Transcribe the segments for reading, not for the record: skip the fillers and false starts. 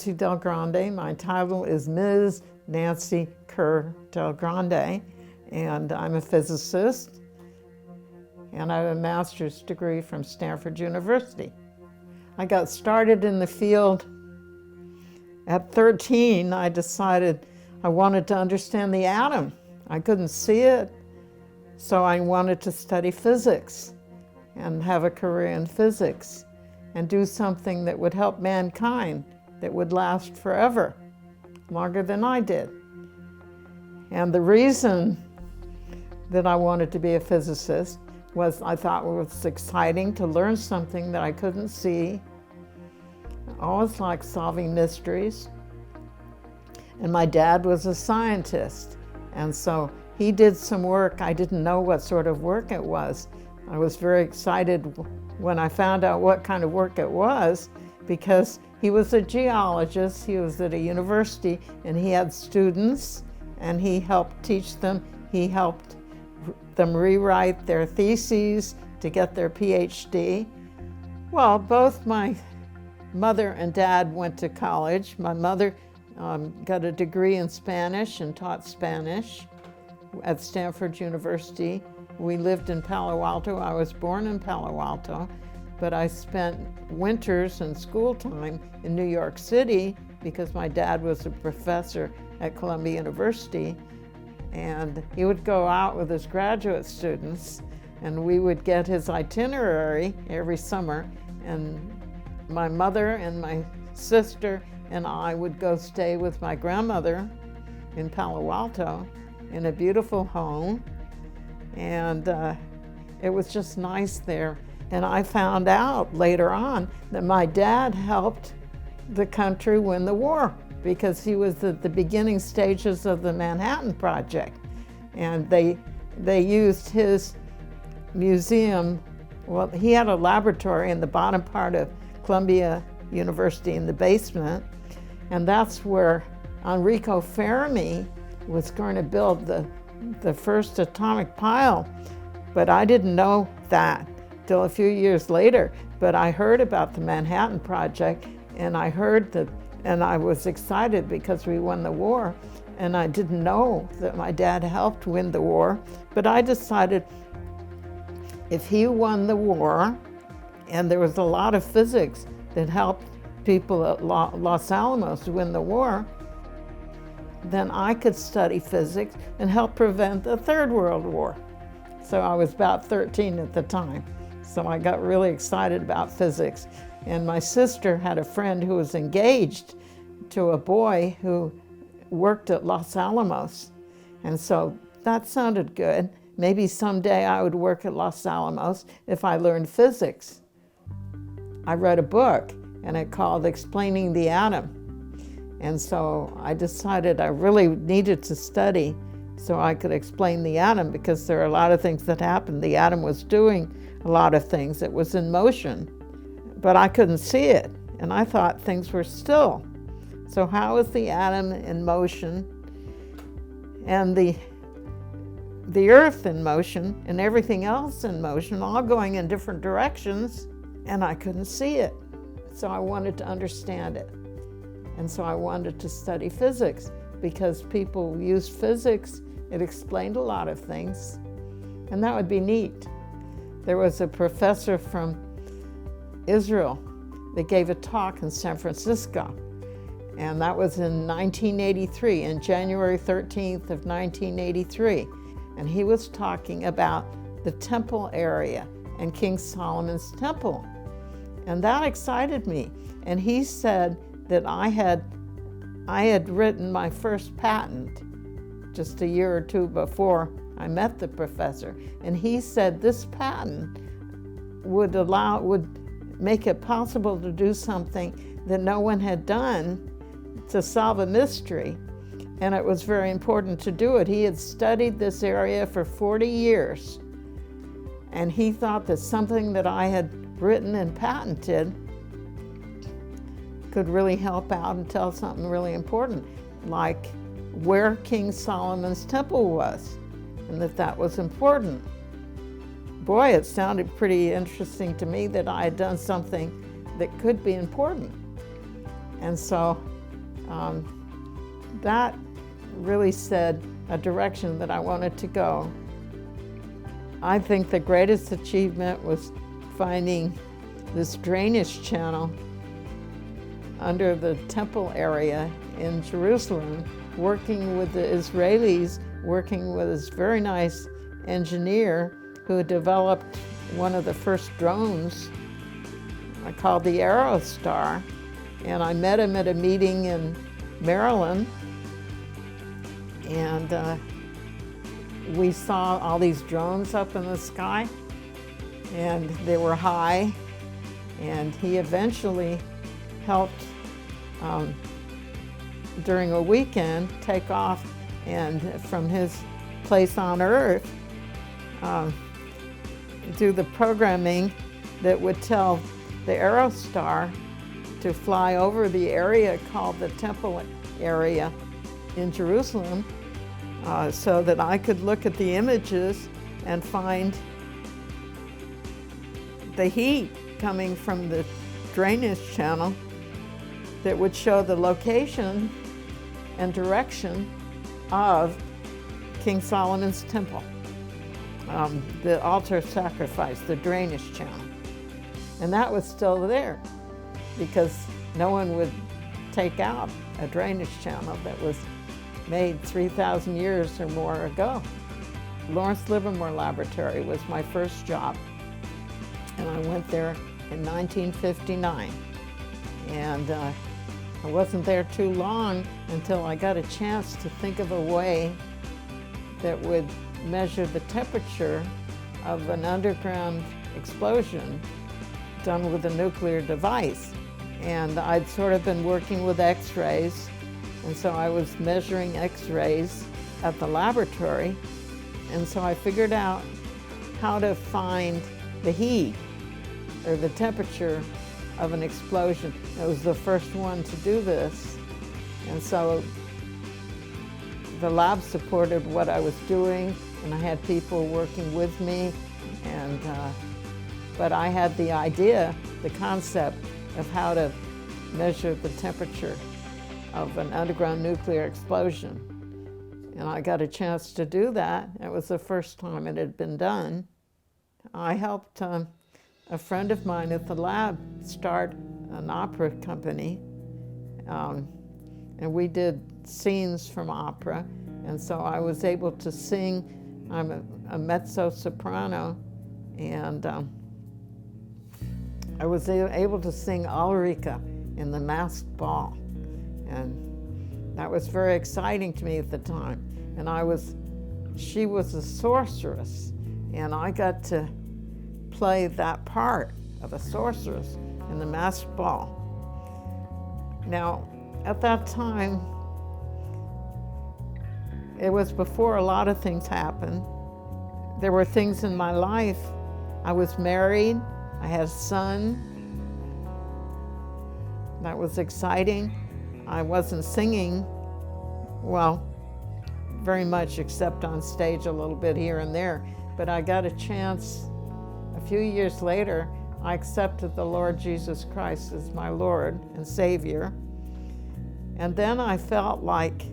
Nancy Del Grande. My title is Ms. Nancy Kerr Del Grande, and I'm a physicist, and I have a master's degree from Stanford University. I got started in the field at 13. I decided I wanted to understand the atom. I couldn't see it, so I wanted to study physics and have a career in physics and do something that would help mankind, that would last forever, longer than I did. And the reason that I wanted to be a physicist was I thought it was exciting to learn something that I couldn't see. I always liked solving mysteries. And my dad was a scientist, and so he did some work. I didn't know what sort of work it was. I was very excited when I found out what kind of work it was, because he was a geologist, he was at a university, and he had students, and he helped teach them. He helped them rewrite their theses to get their PhD. Well, both my mother and dad went to college. My mother got a degree in Spanish and taught Spanish at Stanford University. We lived in Palo Alto. I was born in Palo Alto, but I spent winters and school time in New York City because my dad was a professor at Columbia University, and he would go out with his graduate students, and we would get his itinerary every summer, and my mother and my sister and I would go stay with my grandmother in Palo Alto in a beautiful home, and it was just nice there. And I found out later on that my dad helped the country win the war because he was at the beginning stages of the Manhattan Project. And they used his museum. Well, he had a laboratory in the bottom part of Columbia University in the basement, and that's where Enrico Fermi was going to build the first atomic pile. But I didn't know that till a few years later. But I heard about the Manhattan Project, and I heard that, and I was excited because we won the war. And I didn't know that my dad helped win the war. But I decided if he won the war, and there was a lot of physics that helped people at Los Alamos win the war, then I could study physics and help prevent the Third World War. So I was about 13 at the time. So I got really excited about physics. And my sister had a friend who was engaged to a boy who worked at Los Alamos. And so that sounded good. Maybe someday I would work at Los Alamos if I learned physics. I read a book, and it called Explaining the Atom. And so I decided I really needed to study so I could explain the atom, because there are a lot of things that happened. The atom was doing a lot of things. It was in motion, but I couldn't see it, and I thought things were still. So how is the atom in motion, and the earth in motion, and everything else in motion, all going in different directions, and I couldn't see it. So I wanted to understand it. And so I wanted to study physics, because people used physics. It explained a lot of things, and that would be neat. There was a professor from Israel that gave a talk in San Francisco, and that was in 1983, in January 13th of 1983. And he was talking about the temple area and King Solomon's temple. And that excited me. And he said that I had written my first patent just a year or two before I met the professor. And he said this patent would make it possible to do something that no one had done, to solve a mystery. And it was very important to do it. He had studied this area for 40 years. And he thought that something that I had written and patented could really help out and tell something really important, like where King Solomon's temple was, and that was important. Boy, it sounded pretty interesting to me that I had done something that could be important. And so that really set a direction that I wanted to go. I think the greatest achievement was finding this drainage channel under the temple area in Jerusalem, working with the Israelis, working with this very nice engineer who developed one of the first drones called the Aerostar. And I met him at a meeting in Maryland, and we saw all these drones up in the sky, and they were high, and he eventually helped during a weekend take off and from his place on Earth do the programming that would tell the Aerostar to fly over the area called the Temple area in Jerusalem, so that I could look at the images and find the heat coming from the drainage channel that would show the location and direction of King Solomon's temple, the altar sacrifice, the drainage channel. And that was still there because no one would take out a drainage channel that was made 3,000 years or more ago. Lawrence Livermore Laboratory was my first job, and I went there in 1959. And I wasn't there too long until I got a chance to think of a way that would measure the temperature of an underground explosion done with a nuclear device. And I'd sort of been working with X-rays, and so I was measuring X-rays at the laboratory, and so I figured out how to find the heat or the temperature of an explosion. I was the first one to do this, and so the lab supported what I was doing, and I had people working with me, and but I had the idea, the concept of how to measure the temperature of an underground nuclear explosion. And I got a chance to do that. It was the first time it had been done. I helped a friend of mine at the lab start an opera company, and we did scenes from opera, and so I was able to sing. I'm a mezzo-soprano, and I was able to sing Ulrika in The Masked Ball, and that was very exciting to me at the time. And she was a sorceress, and I got to play that part of a sorceress in The Masked Ball. Now, at that time, it was before a lot of things happened. There were things in my life. I was married, I had a son. That was exciting. I wasn't singing, well, very much, except on stage a little bit here and there. But I got a chance, a few years later, I accepted the Lord Jesus Christ as my Lord and Savior. And then I felt like,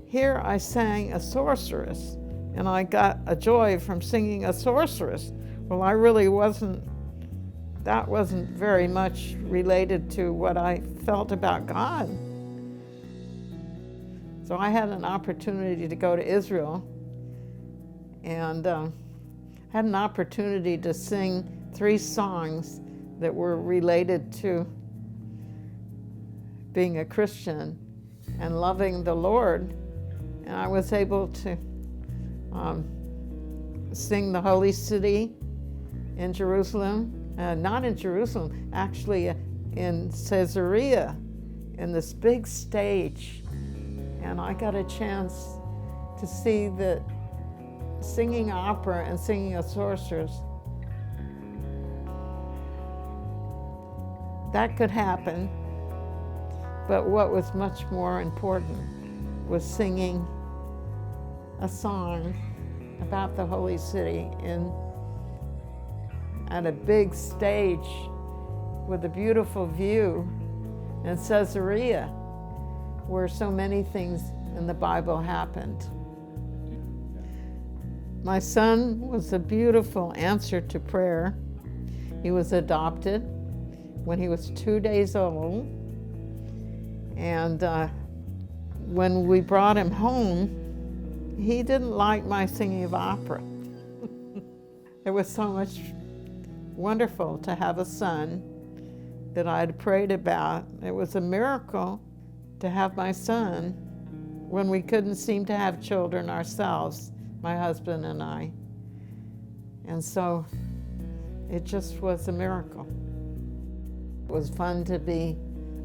here I sang a sorceress, and I got a joy from singing a sorceress. Well, that wasn't very much related to what I felt about God. So I had an opportunity to go to Israel, and had an opportunity to sing 3 songs that were related to being a Christian and loving the Lord. And I was able to sing the Holy City in Jerusalem, not in Jerusalem, actually in Caesarea, in this big stage. And I got a chance to see that singing opera and singing a sorceress, that could happen. But what was much more important was singing a song about the Holy City at a big stage with a beautiful view and Caesarea, where so many things in the Bible happened. My son was a beautiful answer to prayer. He was adopted when he was 2 days old. And when we brought him home, he didn't like my singing of opera. It was so much wonderful to have a son that I'd prayed about. It was a miracle to have my son when we couldn't seem to have children ourselves, my husband and I. And so it just was a miracle. It was fun to be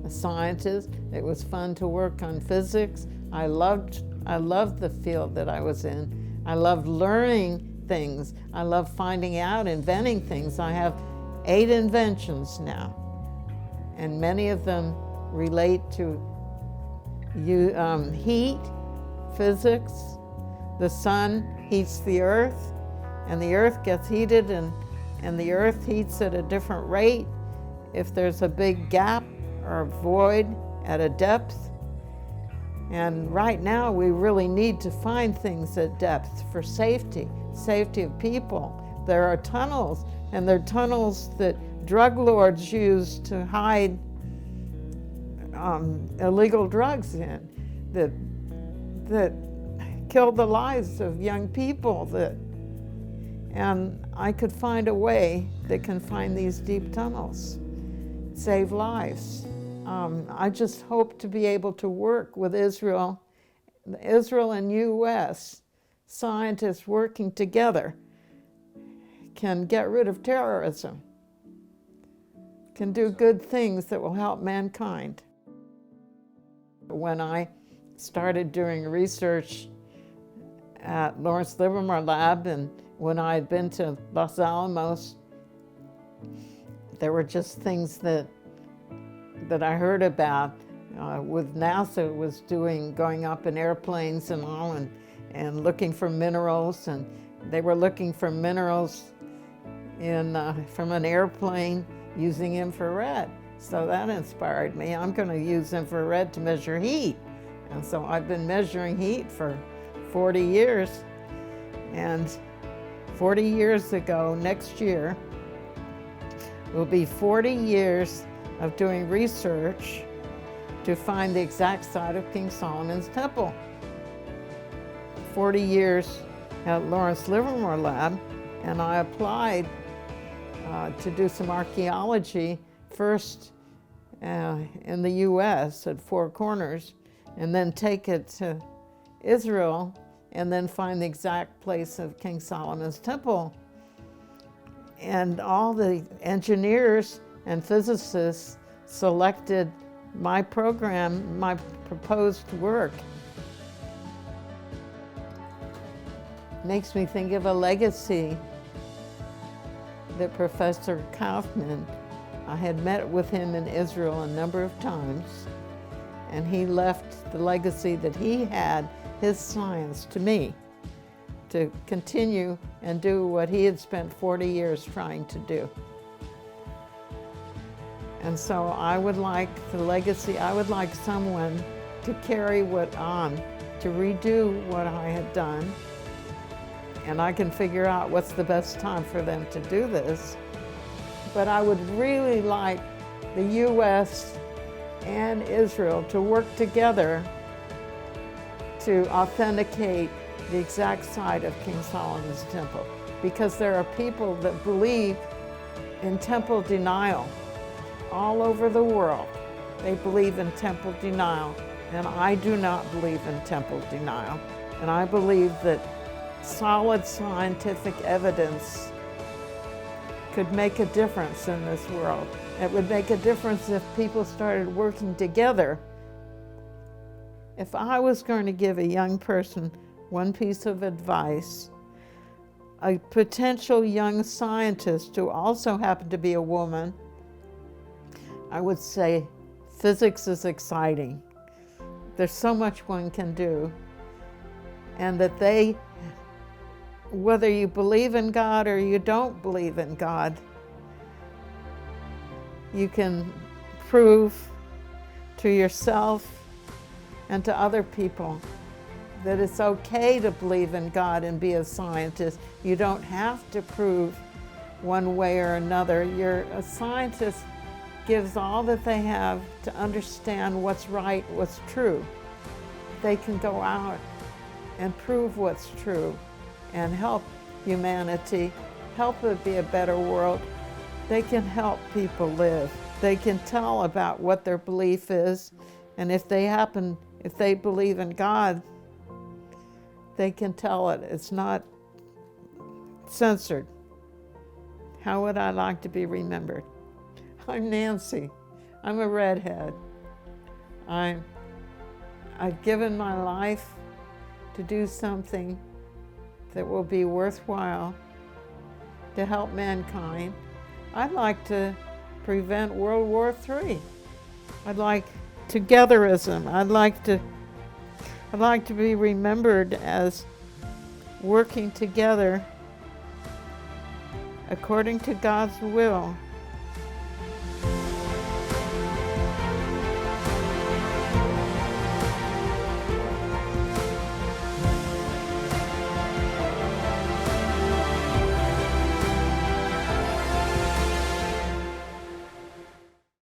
a scientist. It was fun to work on physics. I loved the field that I was in. I loved learning things. I love finding out, inventing things. I have 8 inventions now, and many of them relate to heat, physics. The sun heats the earth, and the earth gets heated, and the earth heats at a different rate if there's a big gap or void at a depth. And right now we really need to find things at depth for safety of people. There are tunnels, and they're tunnels that drug lords use to hide illegal drugs in, that kill the lives of young people. And I could find a way that can find these deep tunnels, save lives. I just hope to be able to work with Israel and U.S. scientists working together can get rid of terrorism, can do good things that will help mankind. When I started doing research at Lawrence Livermore Lab, and when I had been to Los Alamos, there were just things that I heard about with NASA was going up in airplanes and all, and looking for minerals, and they were looking for minerals from an airplane using infrared. So that inspired me. I'm going to use infrared to measure heat. And so I've been measuring heat for 40 years. And 40 years ago, next year, will be 40 years of doing research to find the exact site of King Solomon's temple. 40 years at Lawrence Livermore Lab, and I applied to do some archaeology first in the U.S. at Four Corners, and then take it to Israel, and then find the exact place of King Solomon's temple. And all the engineers and physicists selected my program, my proposed work. Makes me think of a legacy that Professor Kaufman, I had met with him in Israel a number of times, and he left the legacy that he had, his science, to me, to continue and do what he had spent 40 years trying to do. And so I would like the legacy, I would like someone to carry what on, to redo what I had done, and I can figure out what's the best time for them to do this. But I would really like the U.S. and Israel to work together to authenticate the exact site of King Solomon's temple, because there are people that believe in temple denial all over the world. They believe in temple denial, and I do not believe in temple denial. And I believe that solid scientific evidence could make a difference in this world. It would make a difference if people started working together. If I was going to give a young person one piece of advice, a potential young scientist who also happened to be a woman, I would say physics is exciting. There's so much one can do, and that whether you believe in God or you don't believe in God, you can prove to yourself and to other people that it's okay to believe in God and be a scientist. You don't have to prove one way or another. A scientist gives all that they have to understand what's right, what's true. They can go out and prove what's true and help humanity, help it be a better world. They can help people live. They can tell about what their belief is, and if they believe in God, they can tell it. It's not censored. How would I like to be remembered? I'm Nancy. I'm a redhead. I've given my life to do something that will be worthwhile to help mankind. I'd like to prevent World War III. I'd like togetherism. I'd like to be remembered as working together according to God's will